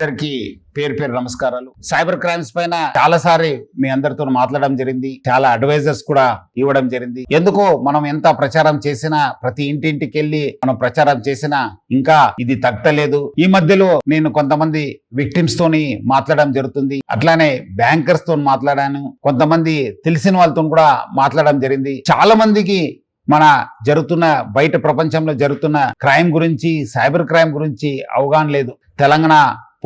అందరికి పేరు పేరు నమస్కారాలు. సైబర్ క్రైమ్స్ పైన చాలాసారి మీ అందరితో మాట్లాడడం జరిగింది. చాలా అడ్వైజర్స్ కూడా ఇవ్వడం జరిగింది. ఎందుకో మనం ఎంత ప్రచారం చేసినా, ప్రతి ఇంటింటికి వెళ్ళి మనం ప్రచారం చేసినా ఇంకా ఇది తగ్గలేదు. ఈ మధ్యలో నేను కొంతమంది విక్టిమ్స్ తోని మాట్లాడడం జరుగుతుంది. అట్లానే బ్యాంకర్స్ తో మాట్లాడాను. కొంతమంది తెలిసిన వాళ్ళతో కూడా మాట్లాడడం జరిగింది. చాలా మందికి మన జరుగుతున్న బయట ప్రపంచంలో జరుగుతున్న క్రైమ్ గురించి, సైబర్ క్రైమ్ గురించి అవగాహన లేదు. తెలంగాణ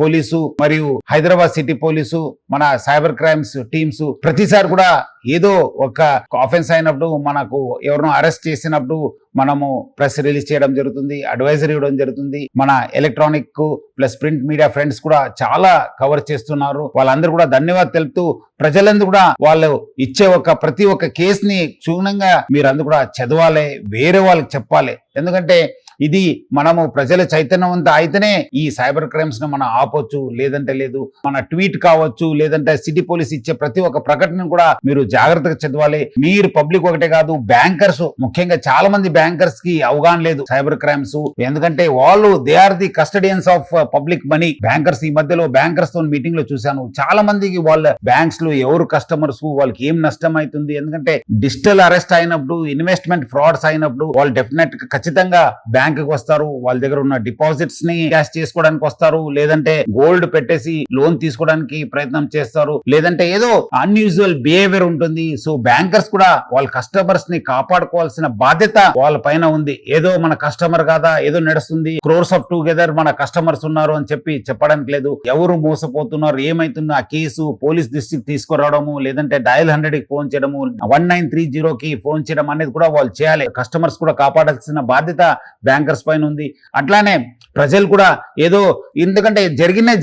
పోలీసు మరియు హైదరాబాద్ సిటీ పోలీసు, మన సైబర్ క్రైమ్స్ టీమ్స్ ప్రతిసారి కూడా ఏదో ఒక ఆఫెన్స్ అయినప్పుడు, మనకు ఎవరినో అరెస్ట్ చేసినప్పుడు మనము ప్రెస్ రిలీజ్ చేయడం జరుగుతుంది, అడ్వైజరీ ఇవ్వడం జరుగుతుంది. మన electronic plus print media friends కూడా చాలా కవర్ చేస్తున్నారు. వాళ్ళందరూ కూడా ధన్యవాదాలు తెలుపుతూ, ప్రజలందరూ కూడా వాళ్ళు ఇచ్చే ప్రతి ఒక్క కేసుని క్షుణ్ణంగా మీరందరూ కూడా చదవాలి, వేరే వాళ్ళకి చెప్పాలి. ఎందుకంటే ఇది మనము ప్రజల చైతన్యవంతం అయితేనే ఈ సైబర్ క్రైమ్స్ ను మనం ఆపొచ్చు, లేదంటే లేదు. మన ట్వీట్ కావచ్చు, లేదంటే సిటీ పోలీస్ ఇచ్చే ప్రతి ఒక్క ప్రకటన కూడా మీరు జాగ్రత్తగా చదవాలి. మీరు పబ్లిక్ ఒకటే కాదు, బ్యాంకర్స్ ముఖ్యంగా చాలా మంది బ్యాంకర్స్ కి అవగాహన లేదు సైబర్ క్రైమ్స్. ఎందుకంటే వాళ్ళు they are the custodians of public money. Bankers, ఈ మధ్యలో బ్యాంకర్స్ తో మీటింగ్ లో చూశాను, చాలా మందికి వాళ్ళ బ్యాంక్స్ లో ఎవరు కస్టమర్స్, వాళ్ళకి ఏం నష్టం అవుతుంది. ఎందుకంటే డిజిటల్ అరెస్ట్ అయినప్పుడు, ఇన్వెస్ట్మెంట్ ఫ్రాడ్స్ అయినప్పుడు వాళ్ళు డెఫినెట్ ఖచ్చితంగా బ్యాంక్ కి వస్తారు. వాళ్ళ దగ్గర ఉన్న డిపాజిట్స్ ని క్యాష్ చేసుకోవడానికి వస్తారు, లేదంటే గోల్డ్ పెట్టేసి లోన్ తీసుకోవడానికి ప్రయత్నం చేస్తారు, లేదంటే ఏదో అన్యూజువల్ బిహేవియర్ ఉంటుంది. సో బ్యాంకర్స్ కూడా వాళ్ళ కస్టమర్స్ ని కాపాడుకోవాల్సిన బాధ్యత వాళ్ళ పైన ఉంది. ఏదో మన కస్టమర్ కాదా, ఏదో నడుస్తుంది, క్రోర్స్ ఆఫ్ టుగెదర్ మన కస్టమర్స్ ఉన్నారు అని చెప్పి చెప్పడానికి లేదు. ఎవరు మోసపోతున్నారు, ఏమైతుందో ఆ కేసు పోలీస్ దృష్టికి తీసుకురావడము, లేదంటే డయల్ 100 కి ఫోన్ చేయడము, 1930 కి ఫోన్ చేయడం అనేది కూడా వాళ్ళు చేయాలి. కస్టమర్స్ కూడా కాపాడాల్సిన బాధ్యత బ్యాంకర్స్ పైన ఉంది. అట్లానే ప్రజలు కూడా ఏదో, ఎందుకంటే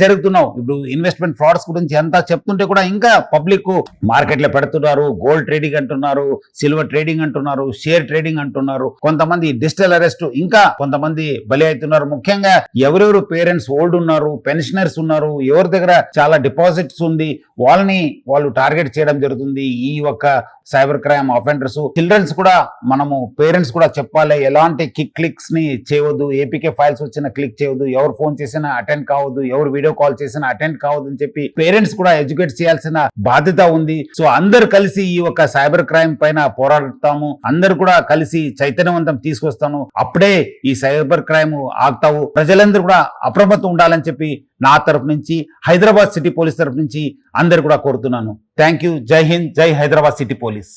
జరుగుతున్నావు ఇప్పుడు ఇన్వెస్ట్మెంట్ ఫ్రాడ్స్ గురించి ఎంత చెప్తుంటే కూడా ఇంకా పబ్లిక్ మార్కెట్ లో పెడుతున్నారు. గోల్డ్ ట్రేడింగ్ అంటున్నారు, సిల్వర్ ట్రేడింగ్ అంటున్నారు, షేర్ ట్రేడింగ్ అంటున్నారు. కొంతమంది డిజిటల్ అరెస్ట్, ఇంకా కొంతమంది బలి అవుతున్నారు. ముఖ్యంగా ఎవరెవరు పేరెంట్స్ ఓల్డ్ ఉన్నారు, పెన్షనర్స్ ఉన్నారు, ఎవరి దగ్గర చాలా డిపాజిట్స్ ఉంది, వాళ్ళు టార్గెట్ చేయడం జరుగుతుంది. ఈ సైబర్ క్రైమ్ ఆఫెండర్స్ చిల్డ్రన్స్ కూడా మనము పేరెంట్స్ కూడా చెప్పాలి, ఎలాంటి క్లిక్స్ ని చేయవద్దు, ఏపీకే ఫైల్స్ వచ్చిన క్లిక్ చేయవద్దు, ఎవరు ఫోన్ చేసినా అటెండ్ కావద్దు, ఎవరు వీడియో కాల్ చేసినా అటెండ్ కావద్దు అని చెప్పి పేరెంట్స్ కూడా ఎడ్యుకేట్ చేయాల్సిన బాధ్యత ఉంది. సో అందరు కలిసి ఈ సైబర్ క్రైమ్ పైన పోరాడతాము, అందరు కూడా కలిసి చైతన్యవంతం తీసుకొస్తాను. అప్పుడే ఈ సైబర్ క్రైమ్ ఆగుతావు. ప్రజలందరూ కూడా అప్రమత్తం ఉండాలని చెప్పి నా తరపు నుంచి, హైదరాబాద్ సిటీ పోలీస్ తరపు నుంచి అందరు కూడా కోరుతున్నాను. Thank you. జై హింద్, జై హైదరాబాద్ సిటీ పోలీస్.